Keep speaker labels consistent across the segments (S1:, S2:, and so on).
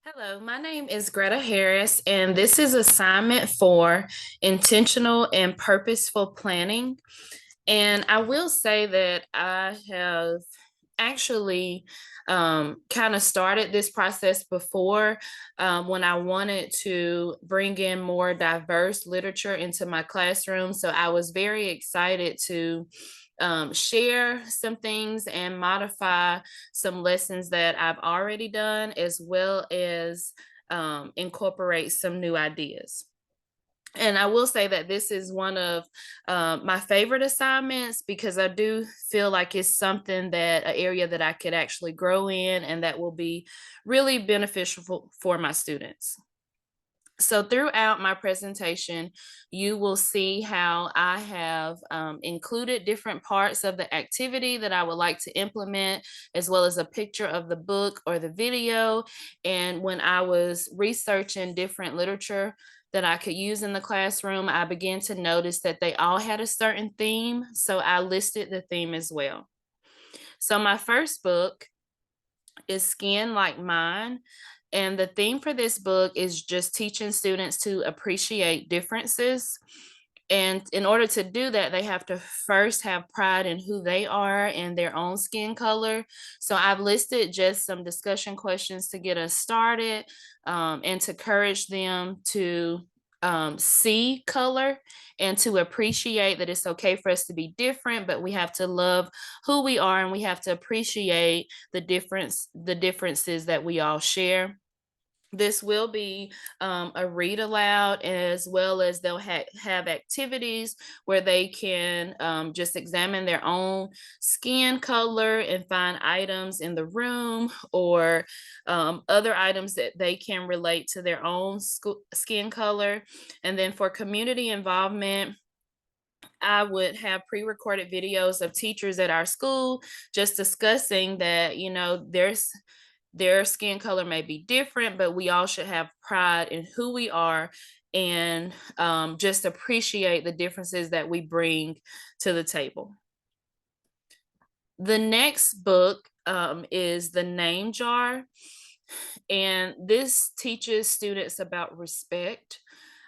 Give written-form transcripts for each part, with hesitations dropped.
S1: Hello, my name is Greta Harris, and this is assignment for intentional and purposeful planning. And I will say that I have actually kind of started this process before when I wanted to bring in more diverse literature into my classroom. So I was very excited to share some things and modify some lessons that I've already done, as well as incorporate some new ideas. And I will say that this is one of my favorite assignments because I do feel like it's something that an area that I could actually grow in and that will be really beneficial for my students. So throughout my presentation, you will see how I have included different parts of the activity that I would like to implement, as well as a picture of the book or the video. And when I was researching different literature that I could use in the classroom, I began to notice that they all had a certain theme. So I listed the theme as well. So my first book is Skin Like Mine. And the theme for this book is just teaching students to appreciate differences. And in order to do that, they have to first have pride in who they are and their own skin color. So I've listed just some discussion questions to get us started and to encourage them to see color and to appreciate that it's okay for us to be different, but we have to love who we are and we have to appreciate the differences that we all share. This will be a read aloud, as well as they'll have activities where they can just examine their own skin color and find items in the room or other items that they can relate to their own skin color. And then for community involvement, I would have pre-recorded videos of teachers at our school just discussing that, their skin color may be different, but we all should have pride in who we are and just appreciate the differences that we bring to the table. The next book is The Name Jar, and this teaches students about respect.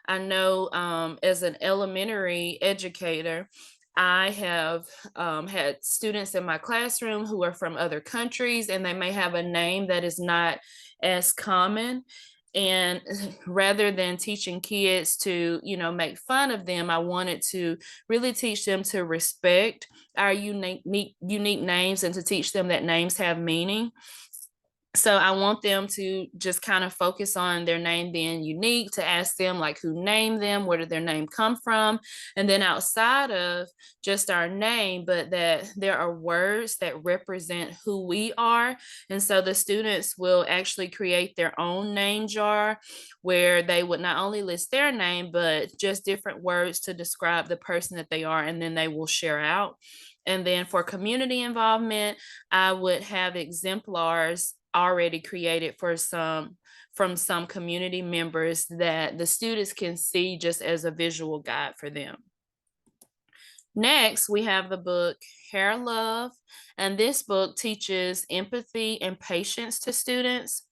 S1: I know as an elementary educator, I have had students in my classroom who are from other countries and they may have a name that is not as common. And rather than teaching kids to, make fun of them, I wanted to really teach them to respect our unique names and to teach them that names have meaning. So I want them to just kind of focus on their name being unique, to ask them like who named them, where did their name come from, and then outside of just our name, but that there are words that represent who we are. And so the students will actually create their own name jar where they would not only list their name, but just different words to describe the person that they are, and then they will share out. And then for community involvement, I would have exemplars already created from some community members that the students can see just as a visual guide for them. Next, we have the book Hair Love, and this book teaches empathy and patience to students.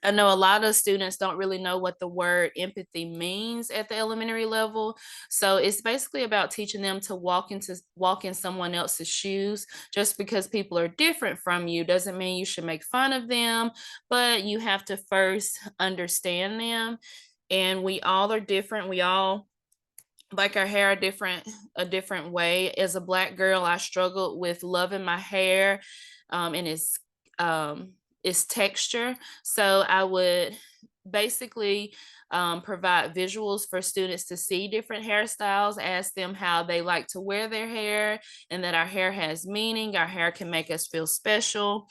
S1: I know a lot of students don't really know what the word empathy means at the elementary level. So it's basically about teaching them to walk in someone else's shoes. Just because people are different from you doesn't mean you should make fun of them, but you have to first understand them. And we all are different. We all like our hair a different way. As a Black girl, I struggled with loving my hair and um its texture. So I would basically provide visuals for students to see different hairstyles, ask them how they like to wear their hair, and that our hair has meaning. Our hair can make us feel special,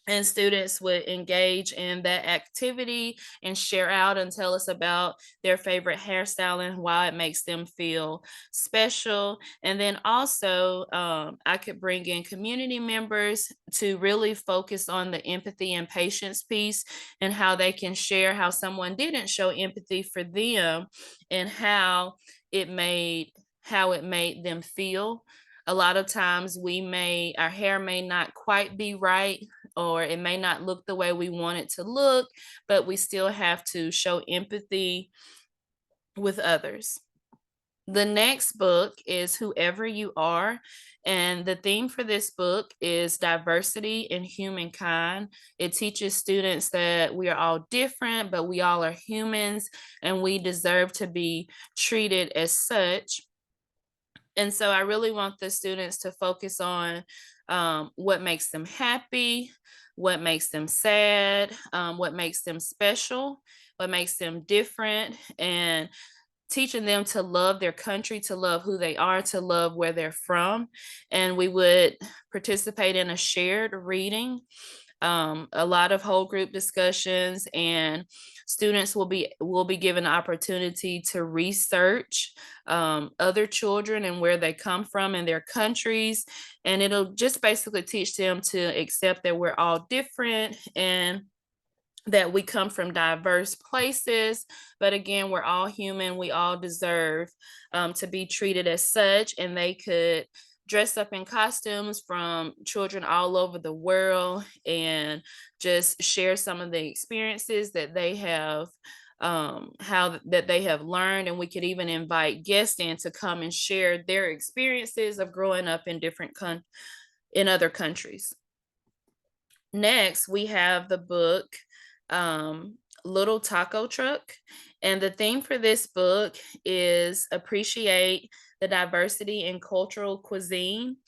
S1: and students would engage in that activity and share out and tell us about their favorite hairstyle and why it makes them feel special. And then also, I could bring in community members to really focus on the empathy and patience piece and how they can share how someone didn't show empathy for them and how it made them feel. A lot of times our hair may not quite be right or it may not look the way we want it to look, but we still have to show empathy with others. The next book is Whoever You Are. And the theme for this book is diversity in humankind. It teaches students that we are all different, but we all are humans and we deserve to be treated as such. And so I really want the students to focus on what makes them happy, what makes them sad, what makes them special, what makes them different, and teaching them to love their country, to love who they are, to love where they're from. And we would participate in a shared reading, a lot of whole group discussions, and students will be given the opportunity to research other children and where they come from in their countries. And it'll just basically teach them to accept that we're all different and that we come from diverse places, but again, we're all human. We all deserve to be treated as such, and they could dress up in costumes from children all over the world and just share some of the experiences that they have, how that they have learned. And we could even invite guests in to come and share their experiences of growing up in in other countries. Next, we have the book Little Taco Truck. And the theme for this book is Appreciate the Diversity in Cultural Cuisine.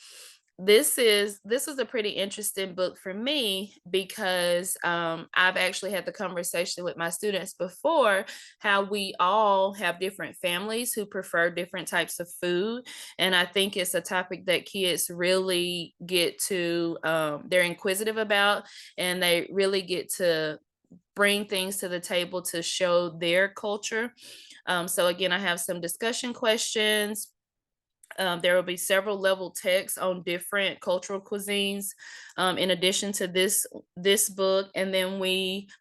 S1: This is a pretty interesting book for me because I've actually had the conversation with my students before how we all have different families who prefer different types of food, and I think it's a topic that kids really get to they're inquisitive about, and they really get to bring things to the table to show their culture. So again, I have some discussion questions. There will be several level texts on different cultural cuisines, in addition to this book. And then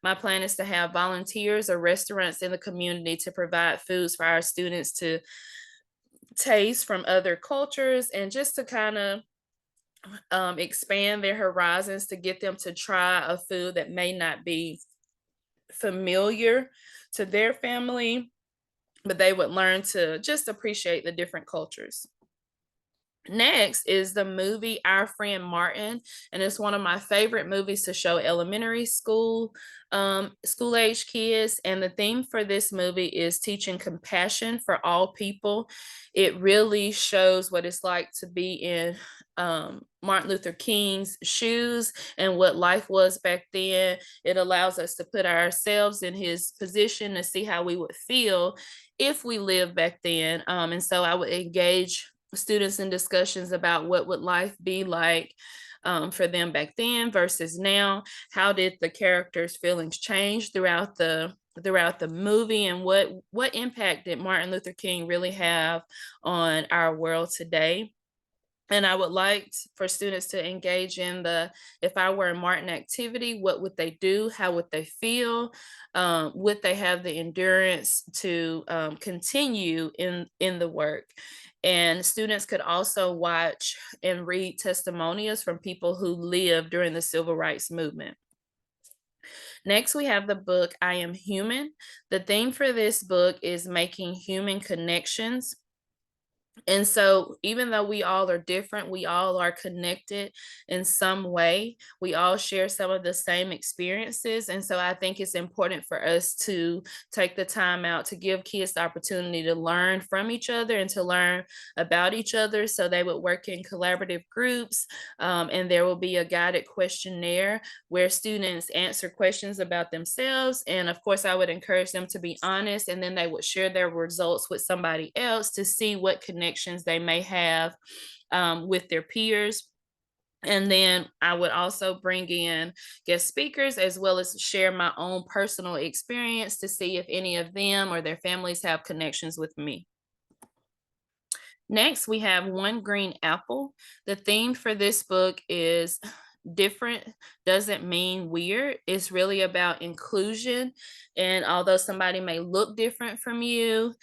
S1: my plan is to have volunteers or restaurants in the community to provide foods for our students to taste from other cultures, and just to kind of expand their horizons, to get them to try a food that may not be familiar to their family, but they would learn to just appreciate the different cultures. Next is the movie Our Friend Martin, and it's one of my favorite movies to show elementary school age kids. And the theme for this movie is teaching compassion for all people. It really shows what it's like to be in Martin Luther King's shoes and what life was back then. It allows us to put ourselves in his position to see how we would feel if we lived back then. And so I would engage students in discussions about what would life be like for them back then versus now. How did the characters' feelings change throughout the movie, and what impact did Martin Luther King really have on our world today? And I would like for students to engage in the if I were a Martin activity, what would they do? How would they feel? Would they have the endurance to continue in the work? And students could also watch and read testimonials from people who lived during the civil rights movement. Next, we have the book I Am Human. The theme for this book is making human connections. And so, even though we all are different, we all are connected in some way. We all share some of the same experiences. And so, I think it's important for us to take the time out to give kids the opportunity to learn from each other and to learn about each other. So, they would work in collaborative groups, and there will be a guided questionnaire where students answer questions about themselves. And of course, I would encourage them to be honest, and then they would share their results with somebody else to see what connections they may have with their peers. And then I would also bring in guest speakers as well as share my own personal experience to see if any of them or their families have connections with me. Next, we have One Green Apple. The theme for this book is different doesn't mean weird. It's really about inclusion. And although somebody may look different from you,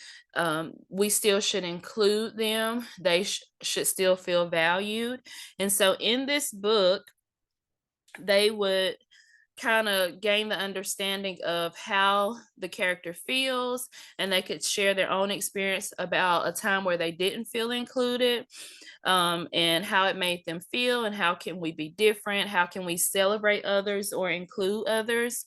S1: we still should include them. They should still feel valued. And so in this book, they would kind of gain the understanding of how the character feels, and they could share their own experience about a time where they didn't feel included, and how it made them feel, and how can we be different, how can we celebrate others or include others.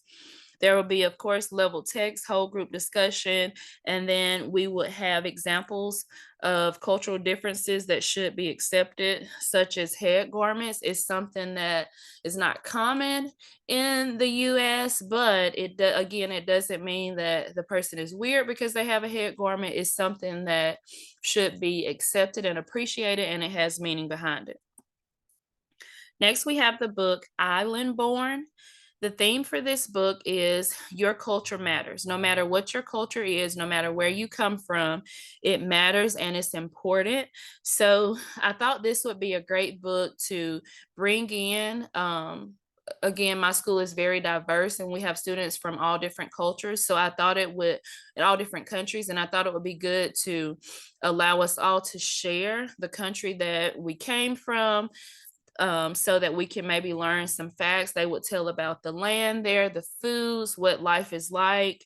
S1: There will be, of course, level text, whole group discussion, and then we would have examples of cultural differences that should be accepted, such as head garments is something that is not common in the US, but again, it doesn't mean that the person is weird because they have a head garment. It's something that should be accepted and appreciated, and it has meaning behind it. Next, we have the book Island Born. The theme for this book is your culture matters. No matter what your culture is, no matter where you come from, it matters and it's important. So I thought this would be a great book to bring in. Again, my school is very diverse and we have students from all different cultures. So I thought it would, in all different countries, and I thought it would be good to allow us all to share the country that we came from, so that we can maybe learn some facts. They would tell about the land there, the foods, what life is like.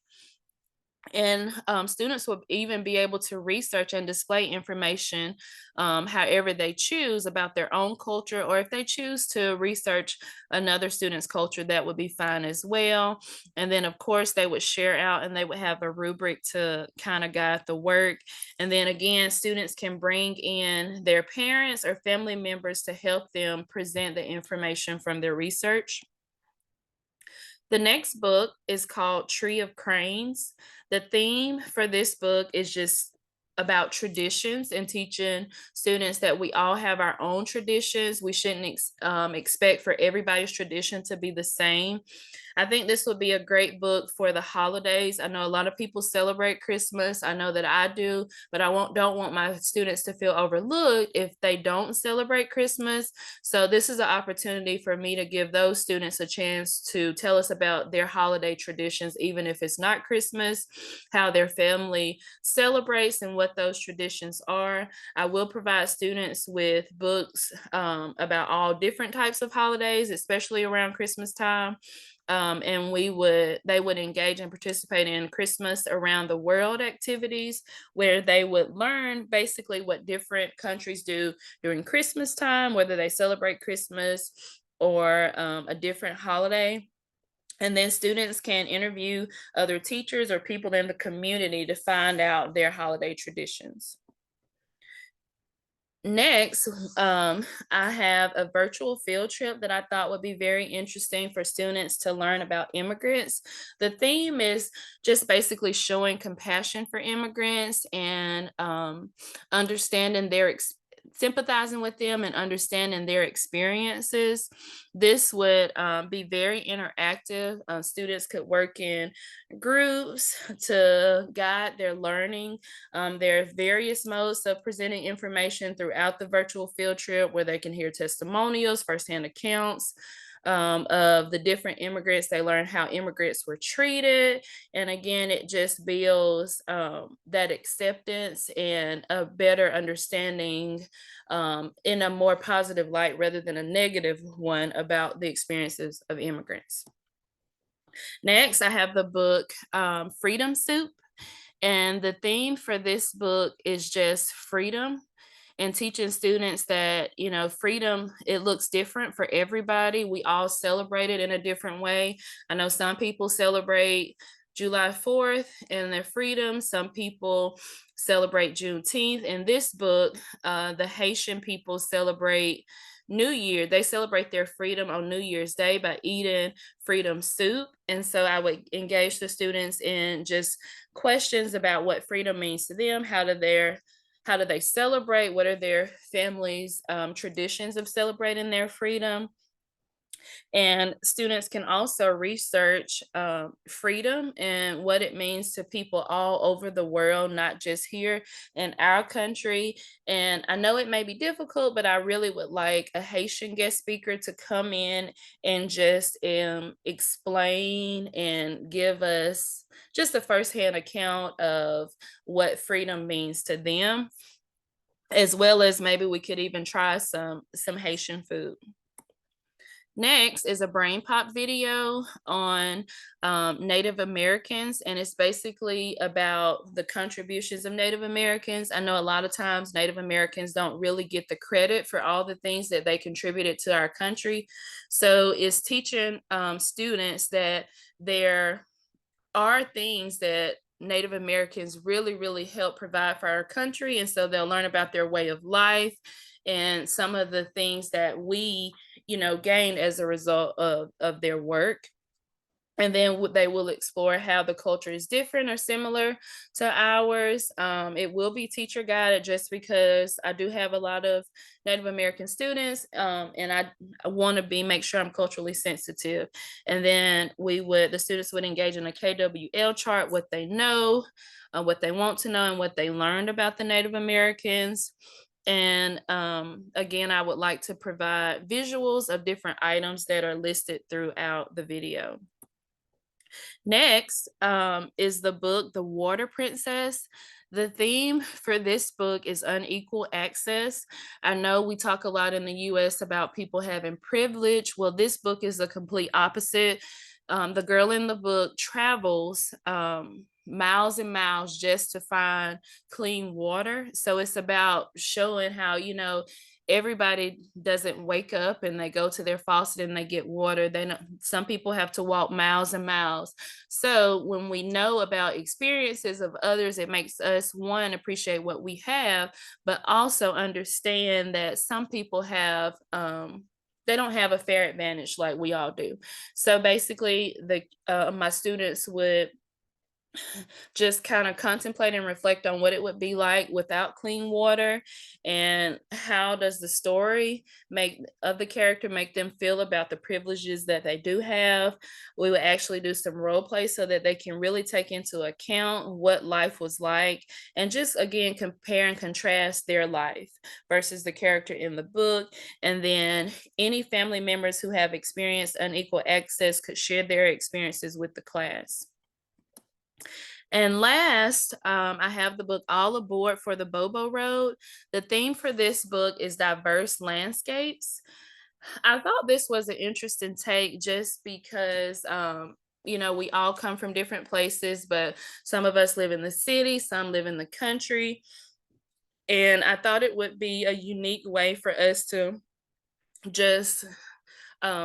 S1: And students will even be able to research and display information, however they choose, about their own culture, or if they choose to research another student's culture, that would be fine as well. And then, of course, they would share out and they would have a rubric to kind of guide the work. And then again, students can bring in their parents or family members to help them present the information from their research. The next book is called Tree of Cranes. The theme for this book is just about traditions and teaching students that we all have our own traditions. We shouldn't expect for everybody's tradition to be the same. I think this would be a great book for the holidays. I know a lot of people celebrate Christmas. I know that I do, but don't want my students to feel overlooked if they don't celebrate Christmas. So this is an opportunity for me to give those students a chance to tell us about their holiday traditions, even if it's not Christmas, how their family celebrates and what those traditions are. I will provide students with books about all different types of holidays, especially around Christmas time. And they would engage and participate in Christmas around the world activities, where they would learn basically what different countries do during Christmas time, whether they celebrate Christmas or a different holiday. And then students can interview other teachers or people in the community to find out their holiday traditions. Next, I have a virtual field trip that I thought would be very interesting for students to learn about immigrants. The theme is just basically showing compassion for immigrants and understanding sympathizing with them and understanding their experiences. This would be very interactive. Students could work in groups to guide their learning. There are various modes of presenting information throughout the virtual field trip, where they can hear testimonials, firsthand accounts of the different immigrants. They learn how immigrants were treated. And again, it just builds that acceptance and a better understanding in a more positive light rather than a negative one about the experiences of immigrants. Next, I have the book Freedom Soup. And the theme for this book is just freedom, and teaching students that, freedom, it looks different for everybody. We all celebrate it in a different way. I know some people celebrate July 4th and their freedom. Some people celebrate Juneteenth. In this book, the Haitian people celebrate New Year. They celebrate their freedom on New Year's Day by eating freedom soup. And so I would engage the students in just questions about what freedom means to them. How do they celebrate? What are their families' traditions of celebrating their freedom? And students can also research freedom and what it means to people all over the world, not just here in our country. And I know it may be difficult, but I really would like a Haitian guest speaker to come in and just explain and give us just a firsthand account of what freedom means to them, as well as maybe we could even try some Haitian food. Next is a brain pop video on Native Americans, and it's basically about the contributions of Native Americans. I know a lot of times Native Americans don't really get the credit for all the things that they contributed to our country. So it's teaching students that there are things that Native Americans really, really help provide for our country. And so they'll learn about their way of life and some of the things that we, gained as a result of their work. And then they will explore how the culture is different or similar to ours. It will be teacher guided just because I do have a lot of Native American students, and I want to make sure I'm culturally sensitive. And then the students would engage in a KWL chart, what they know, what they want to know, and what they learned about the Native Americans. And again, I would like to provide visuals of different items that are listed throughout the video. Next is the book, The Water Princess. The theme for this book is unequal access. I know we talk a lot in the US about people having privilege. Well, this book is the complete opposite. The girl in the book travels miles and miles just to find clean water. So it's about showing how, everybody doesn't wake up and they go to their faucet and they get water. Some people have to walk miles and miles. So when we know about experiences of others, it makes us, one, appreciate what we have, but also understand that some people have they don't have a fair advantage like we all do. So basically, my students would just kind of contemplate and reflect on what it would be like without clean water, and how does the story make of the character make them feel about the privileges that they do have. We would actually do some role play so that they can really take into account what life was like, and just again compare and contrast their life versus the character in the book. And then any family members who have experienced unequal access could share their experiences with the class. And last, I have the book All Aboard for the Bobo Road. The theme for this book is diverse landscapes. I thought this was an interesting take just because, we all come from different places, but some of us live in the city, some live in the country. And I thought it would be a unique way for us to just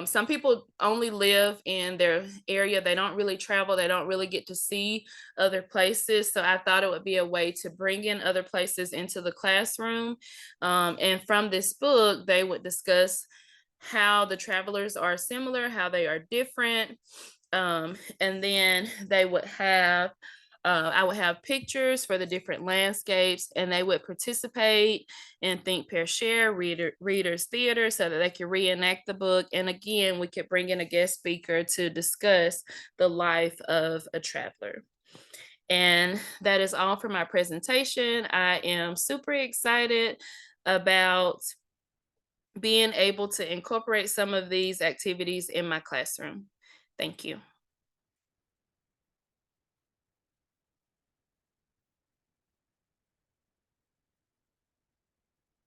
S1: some people only live in their area. They don't really travel. They don't really get to see other places. So I thought it would be a way to bring in other places into the classroom. And from this book, they would discuss how the travelers are similar, how they are different. And then they would have I would have pictures for the different landscapes, and they would participate in Think, Pair, Share, Readers Theater, so that they could reenact the book. And again, we could bring in a guest speaker to discuss the life of a traveler. And that is all for my presentation. I am super excited about being able to incorporate some of these activities in my classroom. Thank you.